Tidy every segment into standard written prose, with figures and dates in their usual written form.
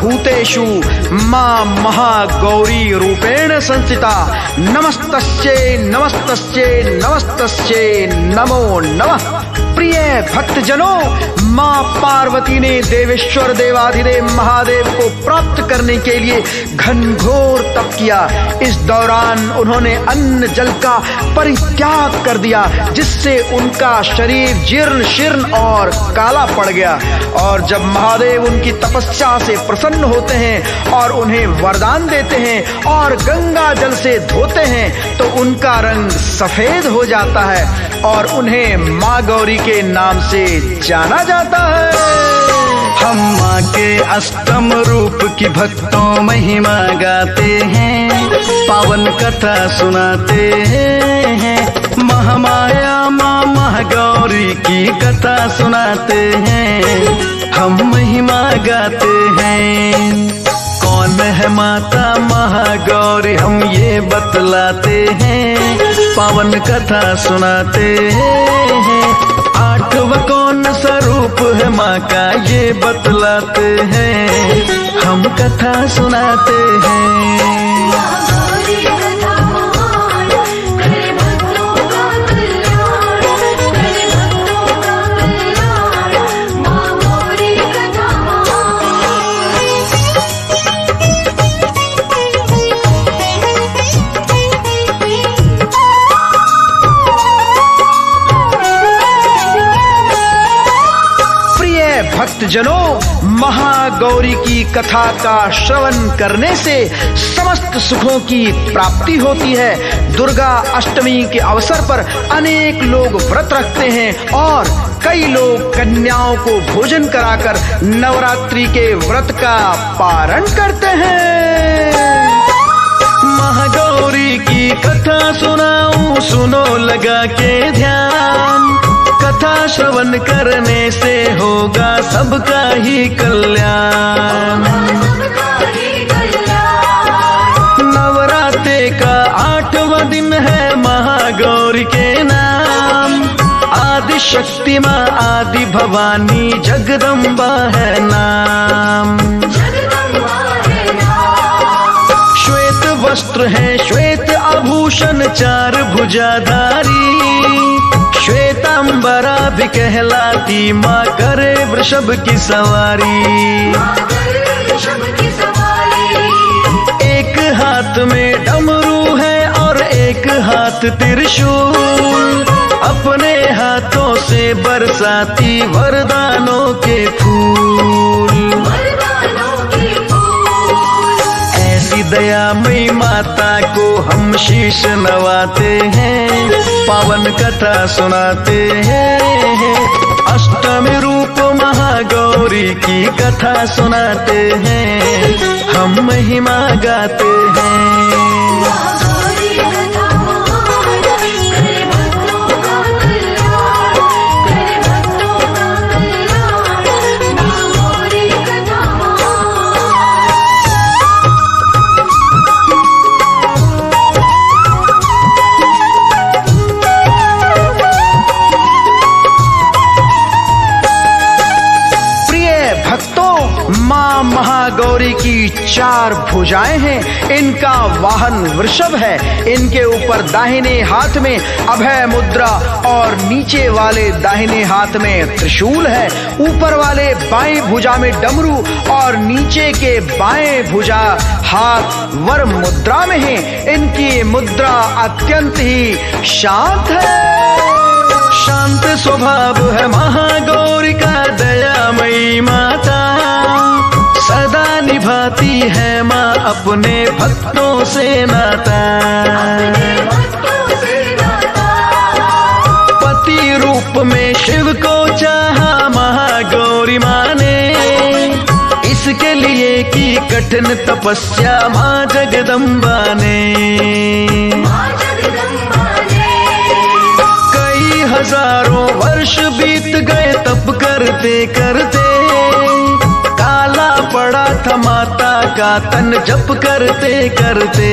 सर्वभूतेषु मां महागौरी रूपेण संस्थिता। नमस्तस्यै नमस्तस्यै नमस्तस्यै नमो नमः। प्रिय भक्तजनों, मां पार्वती ने देवेश्वर देवाधिदेव महादेव को प्राप्त करने के लिए घनघोर तप किया। इस दौरान उन्होंने अन्न जल का परित्याग कर दिया, जिससे उनका शरीर जीर्ण शीर्ण और काला पड़ गया। और जब महादेव उनकी तपस्या से प्रसन्न होते हैं और उन्हें वरदान देते हैं और गंगा जल से धोते हैं, तो उनका रंग सफेद हो जाता है और उन्हें मां गौरी के नाम से जाना जाता है। हम माँ के अष्टम रूप की भक्तों महिमा गाते हैं, पावन कथा सुनाते हैं। महामाया माँ महागौरी की कथा सुनाते हैं, हम महिमा गाते हैं। कौन है माता महागौरी हम ये बतलाते हैं, पावन कथा सुनाते हैं। आठवां कौन स्वरूप है माँ का ये बतलाते हैं, हम कथा सुनाते हैं। भक्तजनों, महागौरी की कथा का श्रवण करने से समस्त सुखों की प्राप्ति होती है। दुर्गा अष्टमी के अवसर पर अनेक लोग व्रत रखते हैं और कई लोग कन्याओं को भोजन कराकर नवरात्रि के व्रत का पारण करते हैं। महागौरी की कथा सुनाऊं, सुनो लगा के ध्यान। कथा श्रवण करने से होगा सबका ही कल्याण। नवरात्रि का 8वां दिन है महागौरी के नाम। आदि शक्ति माँ आदि भवानी जगदम्बा है नाम। श्वेत वस्त्र है श्वेत आभूषण चार भुजाधारी। श्वेतांबरा भी कहलाती माँ करे वृषभ की सवारी। एक हाथ में डमरू है और एक हाथ त्रिशूल। अपने हाथों से बरसाती वरदानों के फूल। दयामयी माता को हम शीश नवाते हैं, पावन कथा सुनाते हैं। अष्टमी रूप महागौरी की कथा सुनाते हैं, हम महिमा गाते हैं। मां महागौरी की चार भुजाएं हैं। इनका वाहन वृषभ है। इनके ऊपर दाहिने हाथ में अभय मुद्रा और नीचे वाले दाहिने हाथ में त्रिशूल है। ऊपर वाले बाएं भुजा में डमरू और नीचे के बाएं भुजा हाथ वर मुद्रा में है। इनकी मुद्रा अत्यंत ही शांत है। शांत स्वभाव है महागौरी का दयामयी माता। सदा निभाती है माँ अपने भक्तों से नाता। पति रूप में शिव को चाहा महागौरी माँ ने। इसके लिए की कठिन तपस्या माँ जगदम्बा ने। कई हजारों वर्ष बीत गए तप करते करते। काला पड़ा था माता का तन जप करते करते।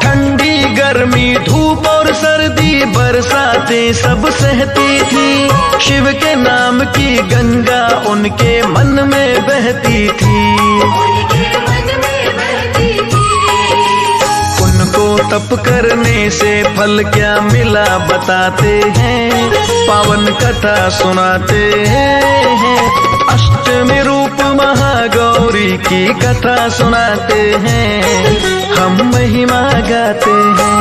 ठंडी गर्मी धूप और सर्दी बरसात कष्टें सब सहती थी, शिव के नाम की गंगा उनके मन में बहती थी। उनको तप करने से फल क्या मिला बताते हैं, पावन कथा सुनाते हैं। अष्टमी रूप महागौरी की कथा सुनाते हैं, हम महिमा गाते हैं।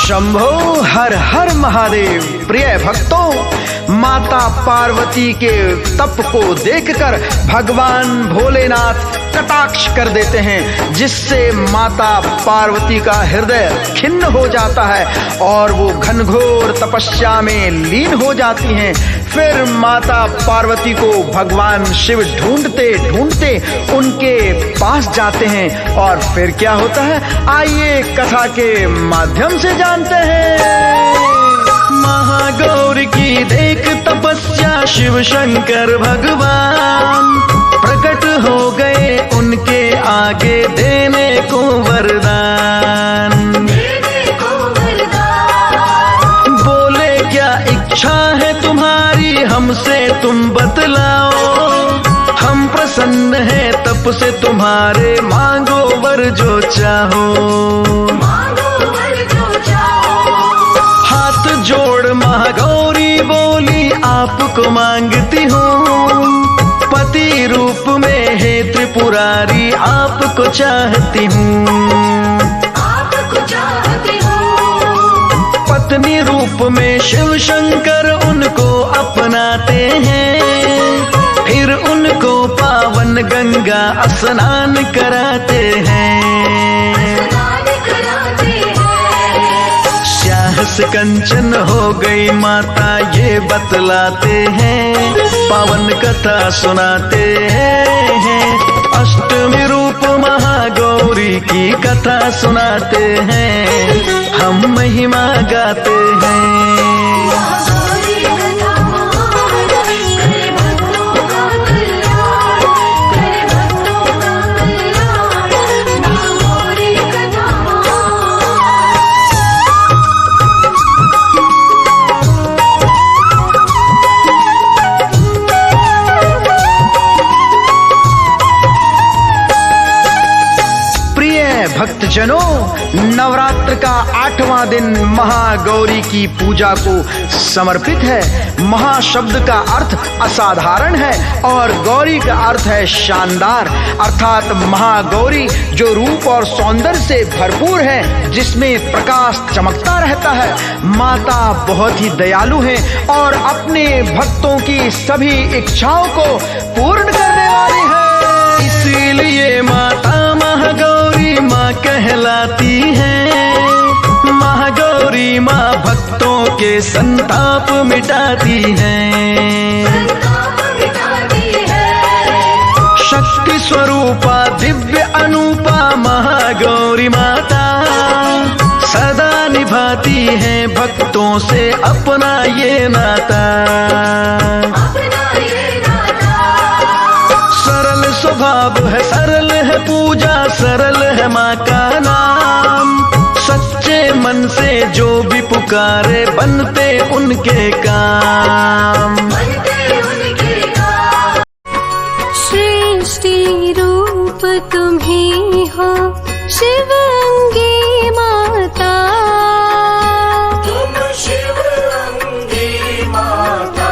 शंभो हर हर महादेव। प्रिय भक्तों, माता पार्वती के तप को देखकर भगवान भोलेनाथ कटाक्ष कर देते हैं, जिससे माता पार्वती का हृदय खिन्न हो जाता है और वो घनघोर तपस्या में लीन हो जाती हैं। फिर माता पार्वती को भगवान शिव ढूंढते ढूंढते उनके पास जाते हैं और फिर क्या होता है, आइए कथा के माध्यम से जानते हैं। महागौरी की देख तपस्या शिव शंकर भगवान प्रकट हो गए उनके आगे देने को वरदान। बोले क्या इच्छा है तुम्हारी, हमसे तुम बतलाओ, हम प्रसन्न हैं तप से तुम्हारे, मांगो वर जो चाहो। हाथ जोड़ महागौरी बोली आपको मांगती हूँ, पति रूप में है त्रिपुरारी आपको चाहती हूँ। पत्नी रूप में शिव शंकर उनको अपनाते हैं, फिर उनको पावन गंगा स्नान कराते हैं। स्याह कंचन हो गई माता ये बतलाते हैं, पावन कथा सुनाते हैं। अष्टमी रूप महागौरी की कथा सुनाते हैं, हम महिमा गाते हैं। भक्तजनों, नवरात्र का 8वां दिन महागौरी की पूजा को समर्पित है। महा शब्द का अर्थ असाधारण है और गौरी का अर्थ है शानदार, अर्थात महागौरी जो रूप और सौंदर्य से भरपूर है, जिसमें प्रकाश चमकता रहता है। माता बहुत ही दयालु है और अपने भक्तों की सभी इच्छाओं को पूर्ण करने वाली है। इसीलिए माता महागौरी माँ कहलाती है। महागौरी माँ भक्तों के संताप मिटाती है। शक्ति स्वरूपा दिव्य अनूपा महागौरी माता सदा निभाती है भक्तों से अपना ये नाता। सरल स्वभाव है, सरल है पूजा, सरल है माँ का नाम। सच्चे मन से जो भी पुकारे बनते उनके काम। सृष्टि रूप तुम्ही हो शिवंगी माता, तुम शिवंगी माता।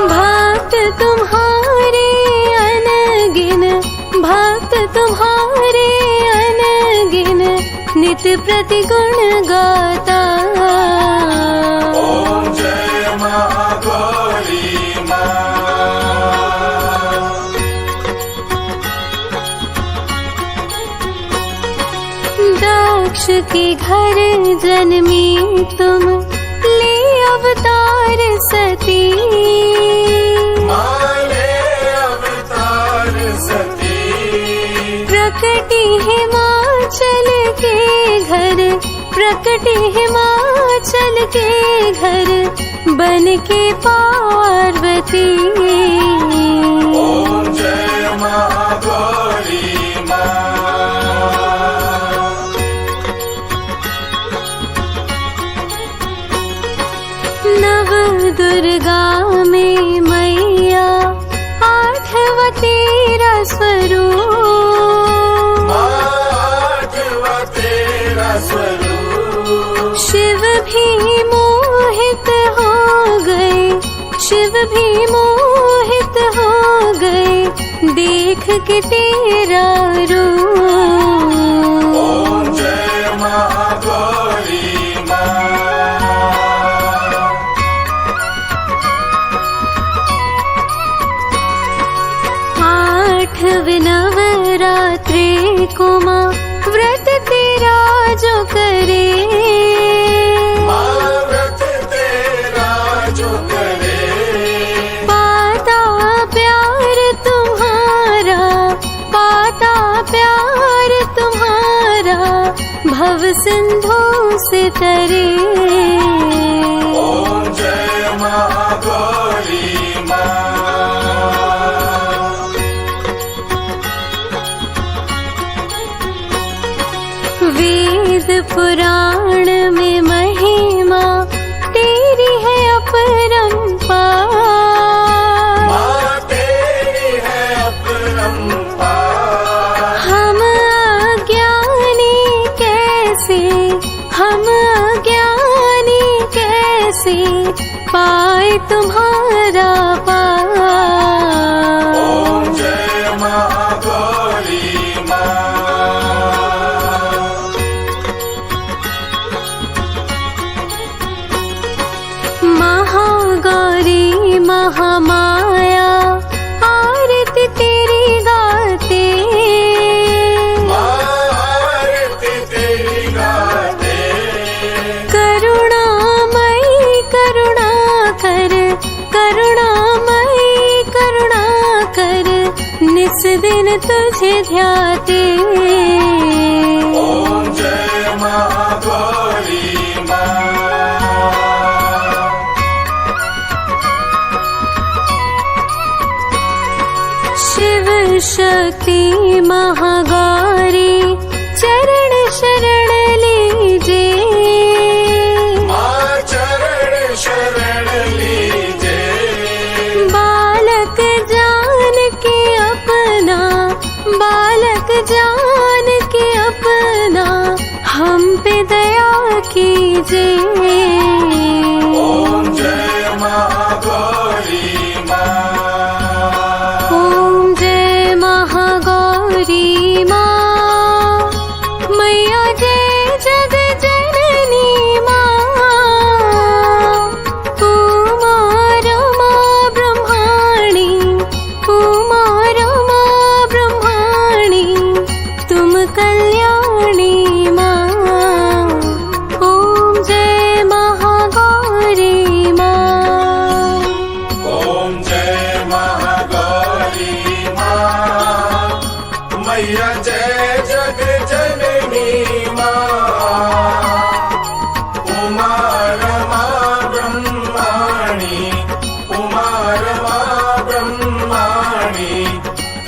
भक्त तुम्हारे अनगिन, भक्त तुम्हारे अनगिन, नित्य प्रतिगुण गाता। ओम जय महागौरी माँ। दक्ष के घर जन्मी तुम, ले अवतार सती। माले अवतार प्रकटी हिमाचल के घर बन के पार्वती। ओम जय महागौरी मां। नव दुर्गा में मैया आठवां तेरा स्वरूप। आठवां तेरा स्वरूप। शिव भी मोहित हो गए, शिव भी मोहित हो गए देख के तेरा रूप। ओम जय महागौरी मां। आठवें नवरात्रि को माँ व्रत तेरा जो करे, व्रत तेरा जो करे। पाता प्यार तुम्हारा, पाता प्यार तुम्हारा भव सिंधु से तरे। ओम जय महागौरी मां। वेद पुराण में महिमा तेरी है अपरंपार। मां तेरी है अपरंपार। हम अज्ञानी कैसे, हम अज्ञानी कैसे पाए तुम्हारा पार। ओम जय महागौरी मां। महागौरी महामाया आरती तेरी गाते। आरती तेरी गाते। करुणामयी करुणा कर, करुणामयी करुणा कर निस दिन तुझे ध्याते। ओम जय महागौरी मां। शिव शक्ति महागौरी चरण शरण लीजे। मां चरण शरण लीजे। बालक जान के अपना, बालक जान के अपना हम पे दया कीजे। ओम जय महागौरी मां। ओम जय महागौरी माँ, मैया जय जग जननी माँ। उमा रमा ब्रह्माणी, उमा रमा ब्रह्माणी तुम कल्याणी माँ। ओम जय महागौरी माँ। ओम जय महागौरी मां। मैया जय जग जननी मां। उमा रमा ब्रह्माणी, उमा रमा ब्रह्माणी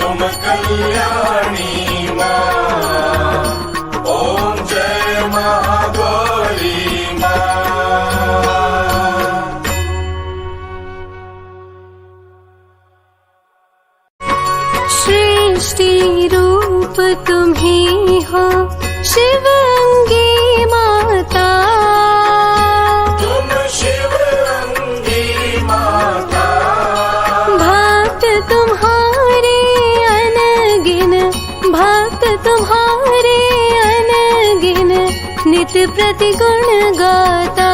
तुम कल्याणी मां। ओम जय महागौरी मां। सृष्टि रूप तुम्ही हो शिवंगी माता। तुम शिवंगी माता। भक्त तुम्हारे अनगिन, भक्त तुम्हारे अनगिन नित प्रति गुण गाता।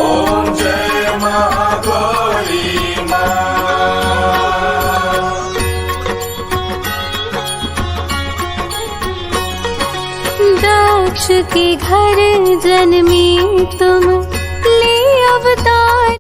ओम जय महागौरी मां। दक्ष के घर जन्मी तुम ले अवतार।